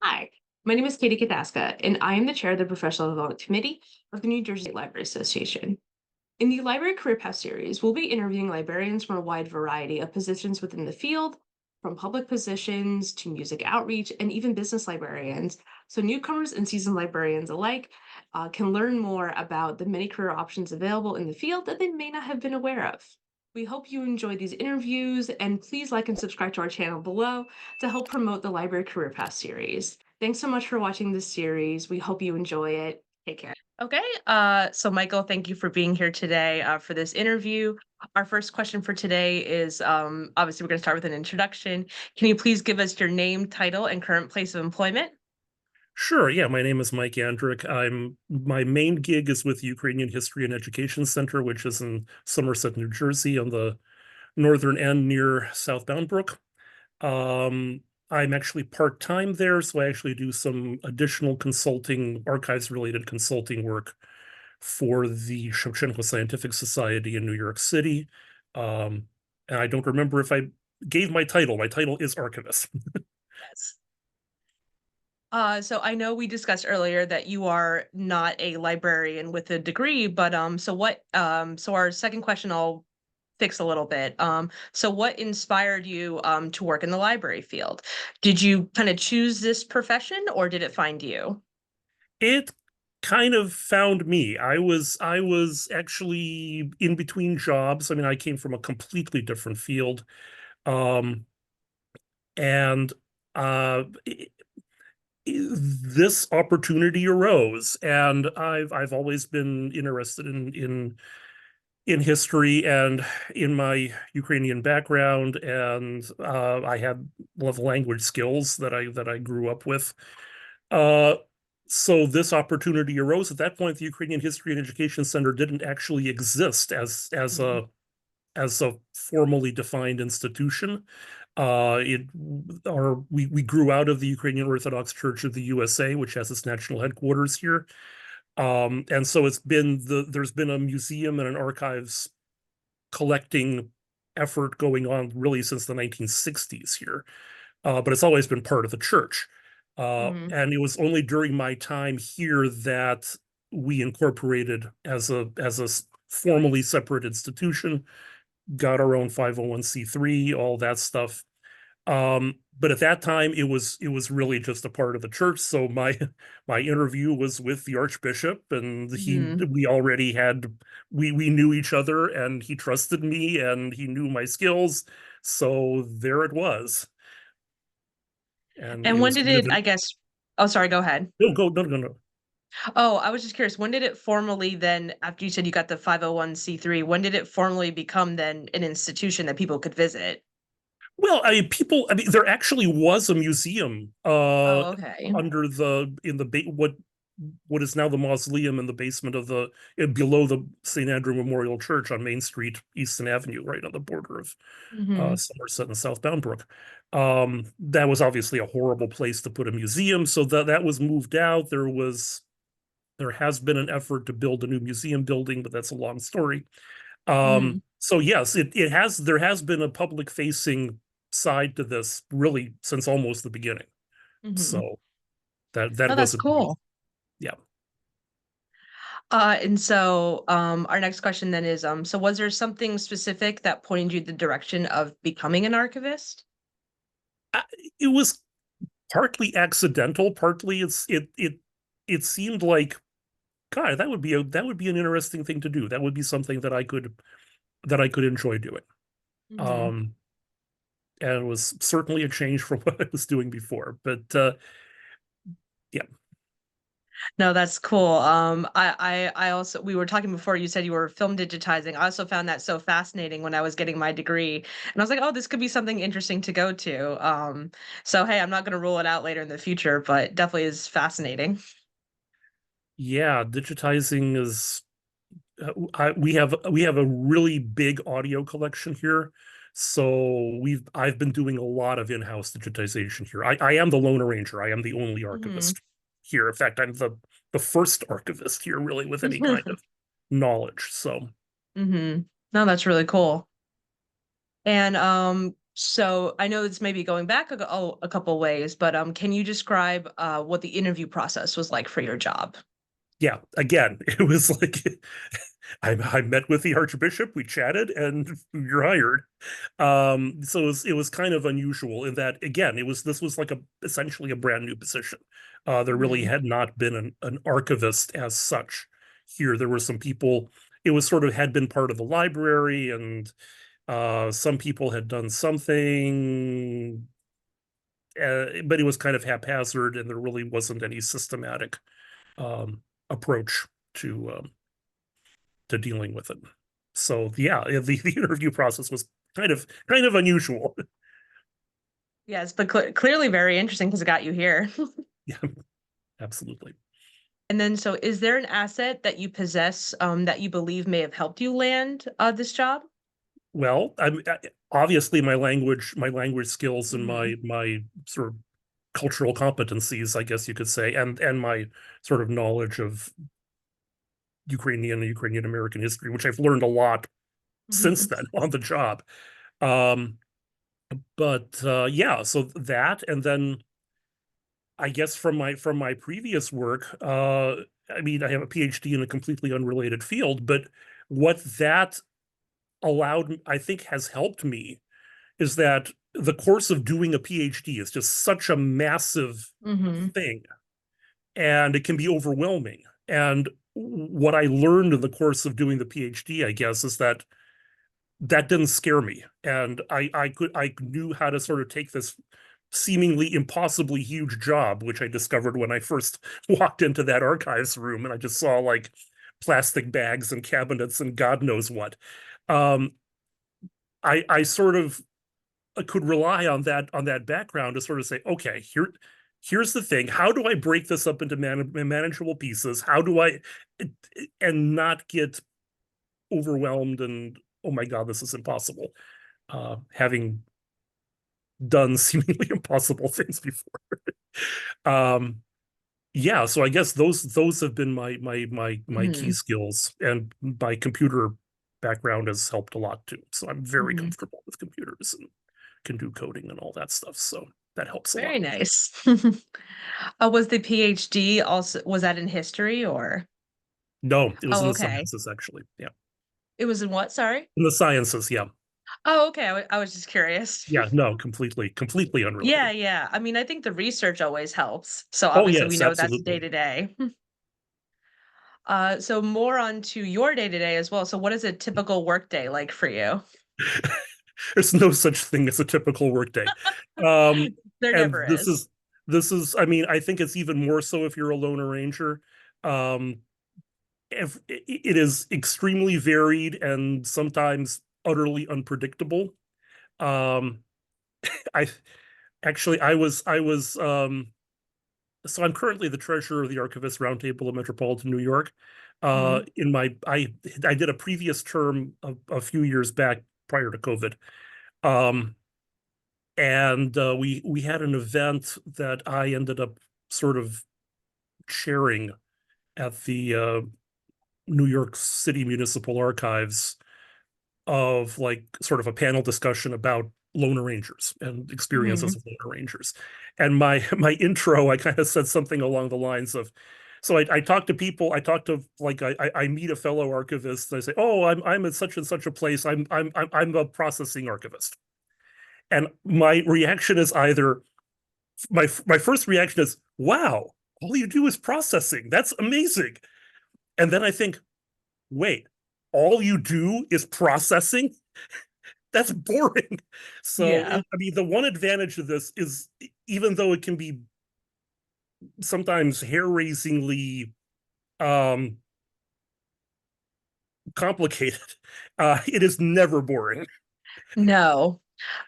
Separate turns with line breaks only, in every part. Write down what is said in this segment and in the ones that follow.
Hi, my name is Katie Kataska, and I am the chair of the Professional Development Committee of the New Jersey State Library Association. In the Library Career Path series, we'll be interviewing librarians from a wide variety of positions within the field, from public positions to music outreach and even business librarians. So newcomers and seasoned librarians alike can learn more about the many career options available in the field that they may not have been aware of. We hope you enjoy these interviews, and please like and subscribe to our channel below to help promote the Library Career Path series. Thanks so much for watching this series. We hope you enjoy it. Take care. Okay, so Michael, thank you for being here today for this interview. Our first question for today is obviously we're going to start with an introduction. Can you please give us your name, title, and current place of employment?
Sure. Yeah, my name is Mike Andrec. My main gig is with Ukrainian History and Education Center, which is in Somerset, New Jersey, on the northern end near South Bound Brook. I'm actually part-time there, so I actually do some additional consulting, archives-related consulting work for the Shevchenko Scientific Society in New York City. And I don't remember if I gave my title. My title is Archivist.
Yes. So I know we discussed earlier that you are not a librarian with a degree, but so our second question I'll fix a little bit. So what inspired you to work in the library field? Did you kind of choose this profession or did it find you?
It kind of found me. I was actually in between jobs. I mean, I came from a completely different field. Um, and this opportunity arose, and I've always been interested in history and in my Ukrainian background, and I had a lot of language skills that I grew up with. Uh, so this opportunity arose. At that point, the Ukrainian History and Education Center didn't actually exist as a formally defined institution. We grew out of the Ukrainian Orthodox Church of the USA, which has its national headquarters here. And so there's been a museum and an archives collecting effort going on really since the 1960s here. But it's always been part of the church. And it was only during my time here that we incorporated as a formally separate institution, got our own 501c3, all that stuff. But at that time, it was really just a part of the church. So my interview was with the Archbishop, and we knew each other, and he trusted me, and he knew my skills. So there it was. And it
And when
was
did
kind of
it, I guess, oh, sorry, go ahead.
no.
Oh, I was just curious, when did it formally then, after you said you got the 501c3, when did it formally become then an institution that people could visit?
Well, I mean, there actually was a museum
Oh, okay.
under what is now the mausoleum in the basement of below the St. Andrew Memorial Church on Main Street, Easton Avenue, right on the border of
Hmm.
Somerset and South Bound Brook. That was obviously a horrible place to put a museum, so that was moved out. There has been an effort to build a new museum building, but that's a long story.
Hmm.
So yes, there has been a public facing side to this really since almost the beginning.
Hmm.
So that
Oh, that's
wasn't,
cool.
yeah.
And so our next question then is, so was there something specific that pointed you the direction of becoming an archivist?
I, it was partly accidental, partly it seemed like, God, that would be an interesting thing to do. That would be something that I could enjoy doing.
Hmm.
Um, and it was certainly a change from what I was doing before. But yeah.
No, that's cool. I also, we were talking before, you said you were film digitizing. I also found that so fascinating when I was getting my degree. And I was like, oh, this could be something interesting to go to. So hey, I'm not going to rule it out later in the future, but definitely is fascinating.
Yeah, digitizing is we have a really big audio collection here. So I've been doing a lot of in-house digitization here. I am the lone arranger. I am the only
Hmm.
archivist here. In fact, I'm the first archivist here really with any kind of knowledge. So
Hmm. No, that's really cool. And So I know it's maybe going back a couple ways, but can you describe what the interview process was like for your job?
Yeah, again, it was like I met with the Archbishop, we chatted, and you're hired. So it was kind of unusual in that, again, this was like essentially a brand new position. There really
Mhm.
had not been an archivist as such here. There were some people. It was sort of had been part of the library, and some people had done something, but it was kind of haphazard, and there really wasn't any systematic approach to dealing with it. So yeah, the interview process was kind of unusual.
Yes, but clearly very interesting because it got you here.
Yeah, absolutely.
And then, so is there an asset that you possess that you believe may have helped you land this job?
Well, obviously my language skills and
Hmm.
my sort of cultural competencies, I guess you could say, and my sort of knowledge of Ukrainian and Ukrainian American history, which I've learned a lot since
Hmm.
then on the job. Um, but yeah, so that, and then I guess from my previous work, I mean, I have a PhD in a completely unrelated field, but what that allowed, I think, has helped me is that the course of doing a PhD is just such a massive
Hmm.
thing, and it can be overwhelming. And what I learned in the course of doing the PhD, I guess, is that didn't scare me, and I knew how to sort of take this seemingly impossibly huge job, which I discovered when I first walked into that archives room, and I just saw like plastic bags and cabinets and God knows what. Um, I sort of could rely on that background to sort of say, okay, here's the thing. How do I break this up into manageable pieces? How do I and not get overwhelmed and oh my God, this is impossible. Having done seemingly impossible things before. Um, yeah, so I guess those have been my key
Hmm.
skills, and my computer background has helped a lot too. So I'm very
Hmm.
comfortable with computers and can do coding and all that stuff. So that helps a lot.
Very nice. Was the PhD also, was that in history or?
No, it was in
Oh,
the
okay.
sciences actually. Yeah,
It was in what? Sorry.
in the sciences. Yeah,
Oh, okay. I was just curious.
yeah. No, completely
Yeah,
unrelated.
yeah. I mean, I think the research always helps. So
Oh
obviously we
yes,
know that's day
absolutely.
to day. So more on to your day to day as well. So what is a typical work day like for you?
There's no such thing as a typical workday. Um,
There
and
never
this
is.
is this is I mean, I think it's even more so if you're a lone ranger. Um, if it is extremely varied and sometimes utterly unpredictable. Um, I actually I was so I'm currently the treasurer of the Archivist Roundtable of Metropolitan New York.
Mhm.
In my I did a previous term a few years back prior to COVID. Um, and we had an event that I ended up sort of chairing at the New York City Municipal Archives, of like sort of a panel discussion about loner rangers and experiences
Mhm.
of loner rangers. And my intro, I kind of said something along the lines of, so I talk to people, I talk to like I meet a fellow archivist, and I say, oh, I'm at such and such a place, I'm a processing archivist. And my reaction is either my first reaction is, wow, all you do is processing. That's amazing. And then I think, wait, all you do is processing? That's boring. So,
Yeah.
I mean, the one advantage of this is, even though it can be sometimes hair-raisingly um, complicated, it is never boring.
No.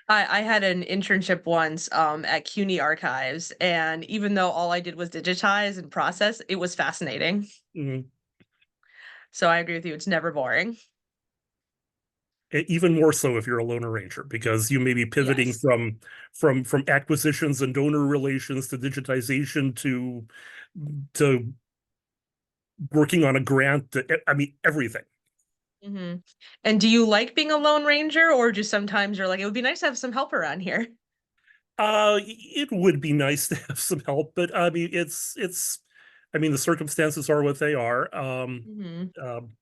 I had an internship once at CUNY Archives, and even though all I did was digitize and process, it was fascinating.
Mm.
So I agree with you. It's never boring.
Even more so if you're a loner ranger, because you may be pivoting
Yes.
from acquisitions and donor relations to digitization to working on a grant. I mean, everything.
Hmm. And do you like being a Lone Ranger, or just sometimes you're like, it would be nice to have some help around here?
It would be nice to have some help, but I mean, I mean, the circumstances are what they are.
Hmm.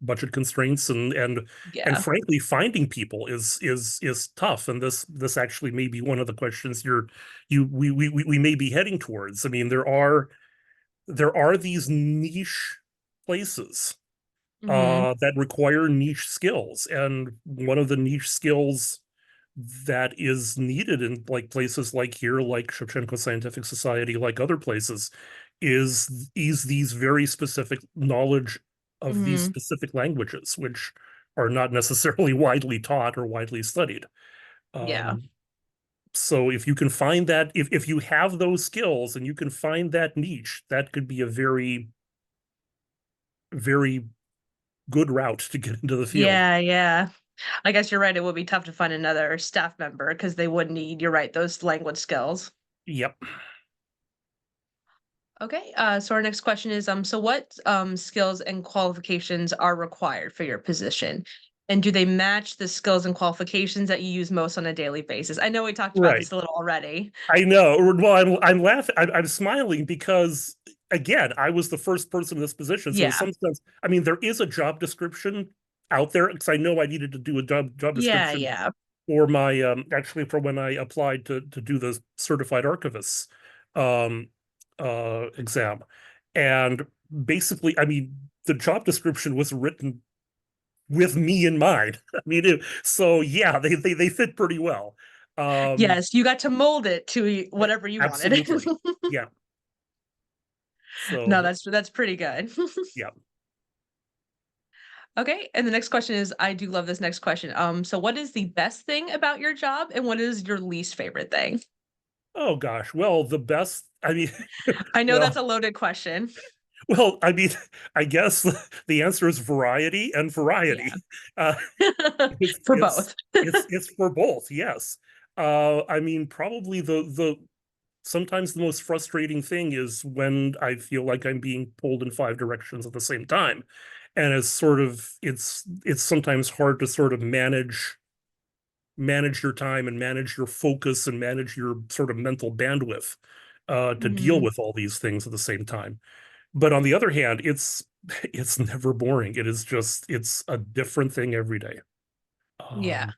Budget constraints and
Yeah.
frankly, finding people is tough. And this actually may be one of the questions we may be heading towards. I mean, there are these niche places
Hmm.
that require niche skills, and one of the niche skills that is needed in like places like here, like Shevchenko Scientific Society, like other places, is these very specific knowledge of these
Hmm.
specific languages, which are not necessarily widely taught or widely studied.
Yeah.
Um, so if you can find that, if you have those skills and you can find that niche, that could be a very, very good route to get into the field.
Yeah, yeah. I guess you're right. It would be tough to find another staff member because they would need, you're right, those language skills.
Yep.
Okay, so our next question is, so what skills and qualifications are required for your position? And do they match the skills and qualifications that you use most on a daily basis? I know we talked about
Right.
this a little already.
I know. Well, I'm laughing. I'm smiling because again, I was the first person in this position. So in
Yeah.
some sense, I mean, there is a job description out there because I know I needed to do a job
Yeah,
description
yeah.
for my actually for when I applied to do the certified archivist um exam. And basically, I mean, the job description was written with me in mind. I mean, so yeah, they fit pretty well. Um,
Yes, you got to mold it to whatever you wanted.
Absolutely. Yeah.
No,
So
that's pretty good.
yeah.
Okay, and the next question is, I do love this next question. So what is the best thing about your job and what is your least favorite thing?
Oh gosh. Well, the best. I mean,
I know that's
well,
a loaded question.
I mean, I guess the answer is variety and
Yeah.
variety. Uh, it's
For
it's
both.
it's for both. Yes. I mean, probably the sometimes the most frustrating thing is when I feel like I'm being pulled in five directions at the same time, and it's sort of it's sometimes hard to sort of manage your time and manage your focus and manage your sort of mental bandwidth to deal
Mhm.
with all these things at the same time. But on the other hand, it's never boring. It is just it's a different thing every day.
Yeah.
Um,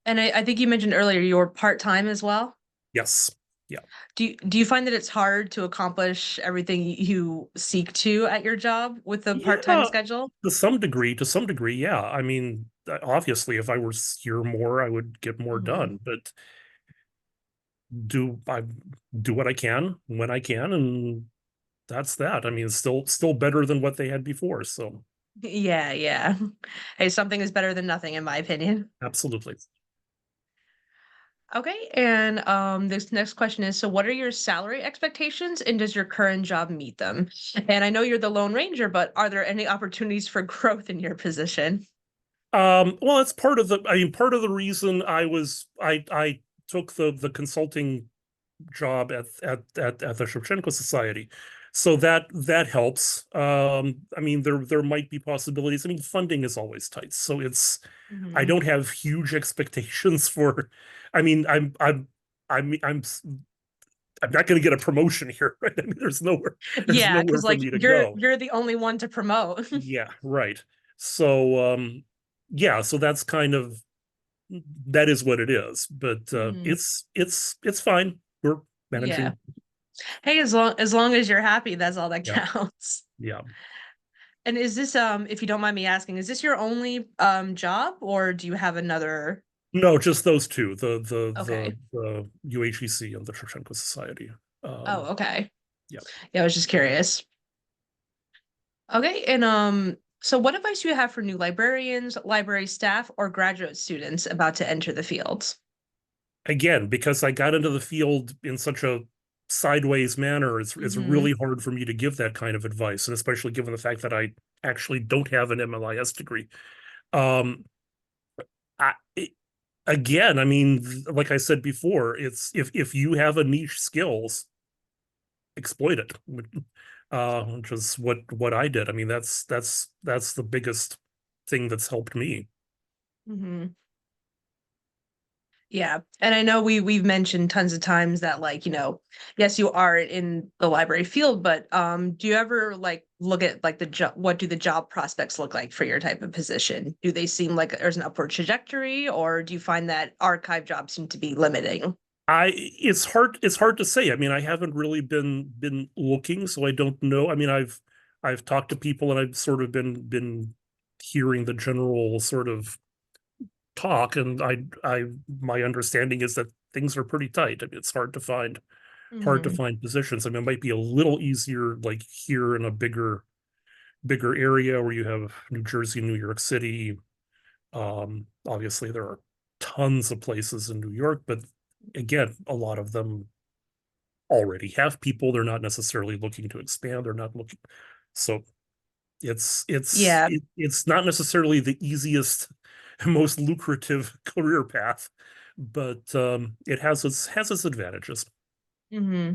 And I think you mentioned earlier you're part-time as well.
yes, yeah,
Do you find that it's hard to accomplish everything you seek to at your job with the part-time
yeah.
schedule?
To some degree, yeah. I mean, obviously, if I were here more, I would get more
Hmm.
done. But I do what I can when I can, and that's that. I mean, it's still better than what they had before. So
Yeah, yeah. Hey, something is better than nothing, in my opinion.
absolutely.
Okay, and this next question is, so what are your salary expectations and does your current job meet them? And I know you're the Lone Ranger, but are there any opportunities for growth in your position?
Well, it's part of the, I mean, part of the reason I took the consulting job at the Shevchenko Society. So that helps. I mean, there might be possibilities. I mean, funding is always tight. So I
Hmm.
don't have huge expectations for, I mean, I'm I'm not going to get a promotion here, right? I mean, there's
Yeah,
nowhere
because
for
like
me to
you're
go.
you're the only one to promote.
Yeah, right. So yeah, so that's kind of that is what it is. But
Mhm.
it's fine. We're
Yeah.
managing.
Hey, as long as you're happy, that's all that
Yeah,
counts.
yeah.
And is this if you don't mind me asking, is this your only job or do you have another?
No, just those two,
Okay.
the UHEC and the Shevchenko Society.
Oh,
Um,
okay.
yeah.
Yeah, I was just curious. Okay, and so what advice do you have for new librarians, library staff, or graduate students about to enter the fields?
Again, because I got into the field in such a sideways manner, it's
Mm-hmm.
really hard for me to give that kind of advice, and especially given the fact that I actually don't have an MLIS degree. Um, I, it, Again, I mean, like I said before, it's if you have a niche skills, exploit it. which is what I did. I mean, that's the biggest thing that's helped me.
Hmm. Yeah. And I know we've mentioned tons of times that, like, yes, you are in the library field, but do you ever like look at like the job, what do the job prospects look like for your type of position? Do they seem like there's an upward trajectory, or do you find that archive jobs seem to be limiting?
It's hard to say. I mean, I haven't really been looking, so I don't know. I mean, I've talked to people and I've sort of been hearing the general sort of talk, and I my understanding is that things are pretty tight. I mean, it's
Hmm.
hard to find positions. I mean, it might be a little easier like here in a bigger area where you have New Jersey, New York City. Obviously there are tons of places in New York, but again, a lot of them already have people. They're not necessarily looking to expand. They're not looking. So
Yeah.
it's not necessarily the easiest, most lucrative career path, but it has its advantages.
Hmm.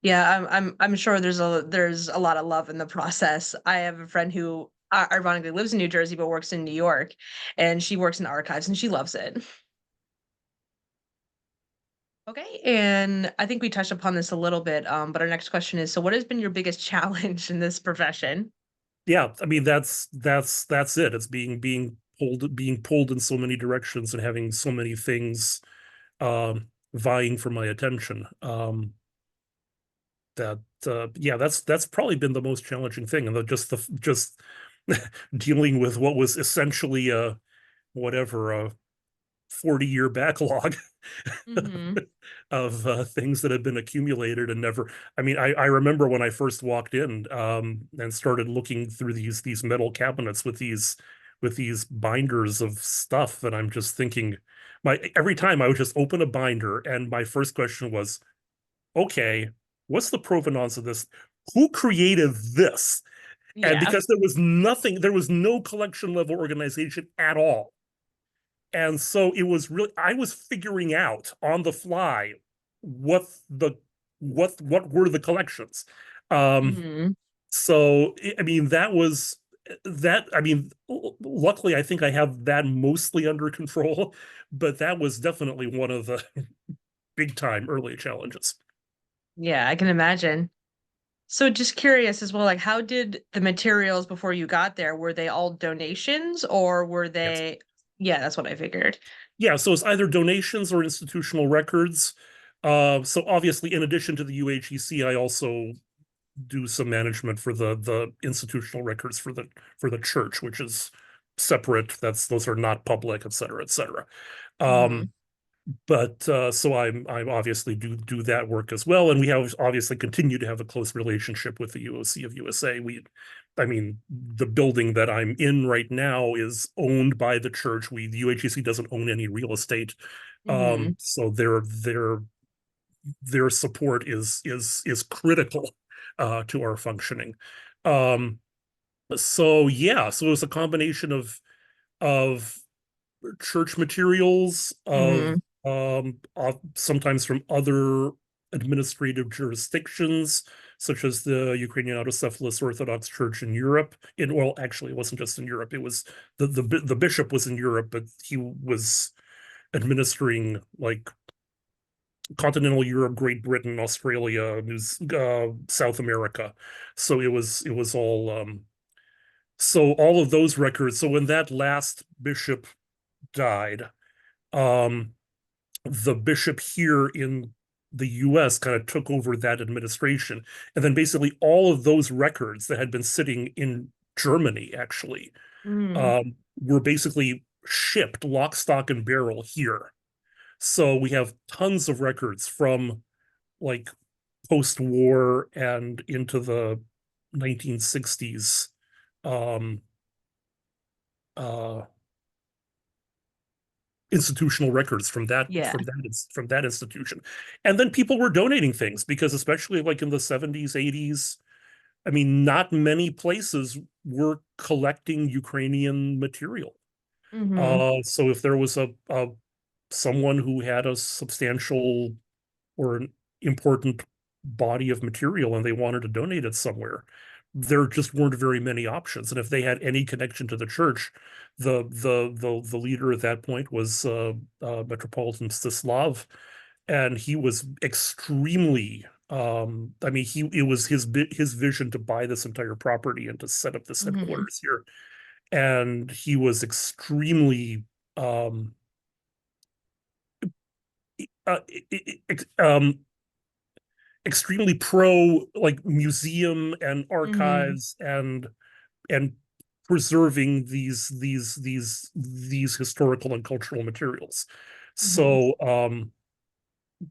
Yeah, I'm sure there's a lot of love in the process. I have a friend who ironically lives in New Jersey but works in New York, and she works in archives and she loves it. Okay, and I think we touched upon this a little bit, but our next question is, so what has been your biggest challenge in this profession?
Yeah, I mean that's it. It's being pulled in so many directions and having so many things vying for my attention. That yeah, that's probably been the most challenging thing, and just dealing with what was essentially a whatever a 40-year backlog
Hmm.
of things that had been accumulated and never. I mean, I remember when I first walked in and started looking through these metal cabinets with these binders of stuff, and I'm just thinking, my every time I would just open a binder, and my first question was, okay, what's the provenance of this? Who created this? And
Yeah.
because there was no collection level organization at all. And so it was really, I was figuring out on the fly what the what were the collections. Um,
Hmm.
so I mean that I mean luckily I think I have that mostly under control, but that was definitely one of the big time early challenges.
Yeah, I can imagine. So just curious as well, like how did the materials before you got there, were they all donations or were
Yes.
they? Yeah, that's what I figured.
Yeah, so it's either donations or institutional records. So obviously, in addition to the UHEC, I also do some management for the institutional records for the church, which is separate. Those are not public, et cetera, et cetera.
Hmm.
Um, but so I obviously do that work as well, and we have obviously continue to have a close relationship with the UOC of USA. I mean, the building that I'm in right now is owned by the church. The UHEC doesn't own any real estate,
Hmm.
so their support is critical to our functioning. Um, so yeah, so it's a combination of church materials
Hmm.
of sometimes from other administrative jurisdictions, such as the Ukrainian Autocephalous Orthodox Church in Europe. Well, actually, it wasn't just in Europe. It was the bishop was in Europe, but he was administering like continental Europe, Great Britain, Australia, South America. So it was all so all of those records. So when that last bishop died, um, the bishop here in the US kind of took over that administration. And then basically all of those records that had been sitting in Germany actually
Hmm.
were basically shipped lock, stock, and barrel here. So we have tons of records from like post-war and into the 1960s um, uh, institutional records from that
Yeah.
from that from that institution. And then people were donating things because especially like in the 70s, 80s, I mean, not many places were collecting Ukrainian material.
Hmm.
So if there was a someone who had a substantial or an important body of material and they wanted to donate it somewhere, there just weren't very many options. And if they had any connection to the church, the leader at that point was Metropolitan Mstislav, and he was extremely I mean, it was his vision to buy this entire property and to set up this
Mm-hmm.
headquarters here, and he was extremely um uh, um extremely pro like museum and
Mm-hmm.
archives and preserving these historical and cultural materials.
Mm-hmm.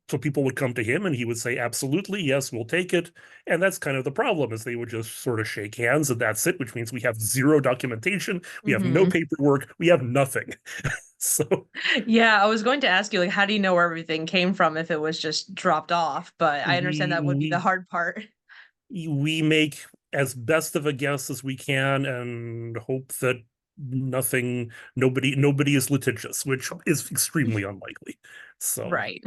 So people would come to him and he would say, absolutely, yes, we'll take it. And that's kind of the problem, is they would just sort of shake hands and that's it, which means we have zero documentation, we have no
Mm-hmm.
paperwork, we have nothing. So
Yeah, I was going to ask you, like, how do you know where everything came from if it was just dropped off? But I understand
we
that would be the
we
hard part.
we make as best of a guess as we can and hope that nobody is litigious, which is extremely unlikely. So
Right.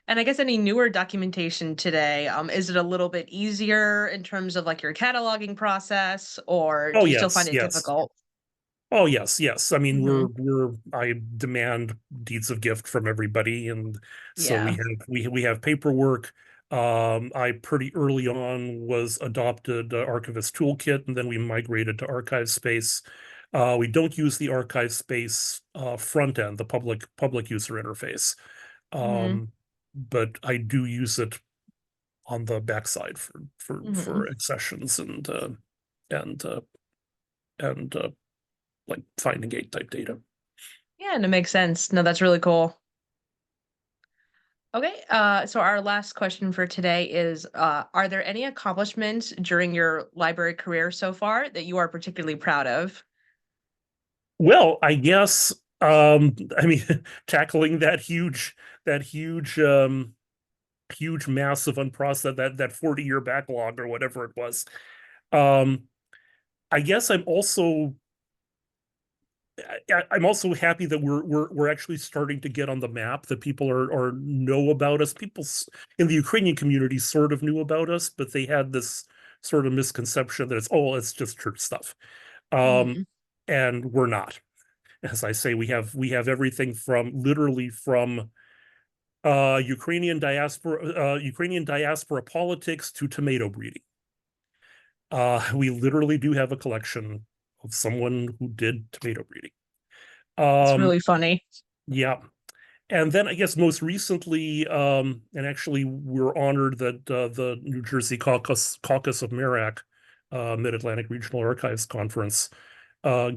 And I guess any newer documentation today, is it a little bit easier in terms of like your cataloging process, or
oh
do you still find
yes,
it
yes.
difficult?
Oh yes. I mean,
Hmm.
I demand deeds of gift from everybody, and so
Yeah.
we have paperwork. I pretty early on was adopted Archivist Toolkit, and then we migrated to Archive Space. We don't use the Archive Space front end, the public user interface,
Hmm.
um, but I do use it on the backside
Hmm.
for accessions and and like finding gate type data.
Yeah, and it makes sense. No, that's really cool. Okay, so our last question for today is, are there any accomplishments during your library career so far that you are particularly proud of?
Well, I guess I mean tackling that huge mass of unprocessed that 40-year backlog or whatever it was. Um I guess I'm also happy that we're actually starting to get on the map, that people are know about us. People in the Ukrainian community sort of knew about us, but they had this sort of misconception that it's just church stuff. Um
Hmm.
and we're not. As I say, we have everything from literally from Ukrainian diaspora politics to tomato breeding. We literally do have a collection of someone who did tomato breeding.
It's
Um,
really funny.
yeah. And then I guess most recently, and actually we're honored that the New Jersey Caucus of Merak, Mid-Atlantic Regional Archives Conference,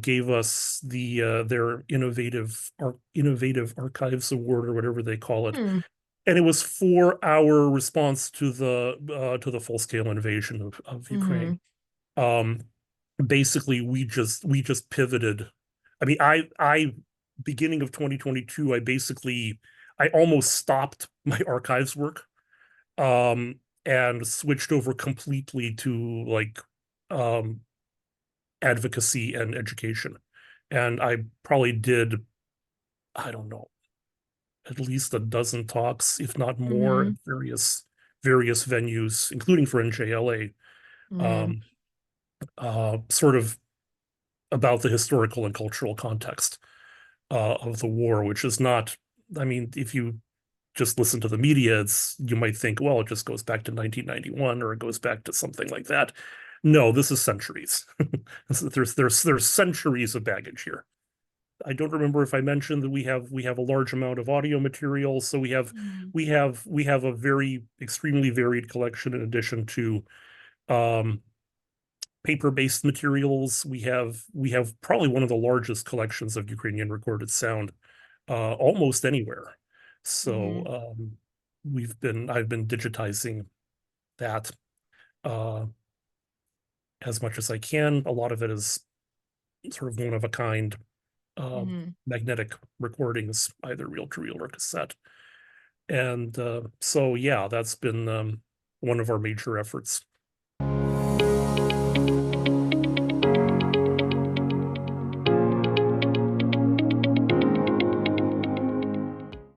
gave us their innovative archives award or whatever they call it,
Hmm.
and it was for our response to the full scale invasion of Ukraine.
Hmm.
Um, Basically, we just pivoted. I mean, I beginning of 2022, I almost stopped my archives work, and switched over completely to like um advocacy and education. And I probably did, I don't know, at least a dozen talks, if not more, at
Hmm.
various venues, including for NJLA,
Hmm.
um, sort of about the historical and cultural context of the war, which is not, I mean, if you just listen to the media, you might think, well, it just goes back to 1991 or it goes back to something like that. No, this is centuries. There's centuries of baggage here. I don't remember if I mentioned that we have a large amount of audio material, so
Hmm.
we have a very extremely varied collection in addition to um, paper-based materials. We have probably one of the largest collections of Ukrainian recorded sound almost anywhere. So
Hmm.
I've been digitizing that uh, as much as I can. A lot of it is sort of one of a kind uh,
Hmm.
magnetic recordings, either reel to reel or cassette. And so yeah, that's been one of our major efforts.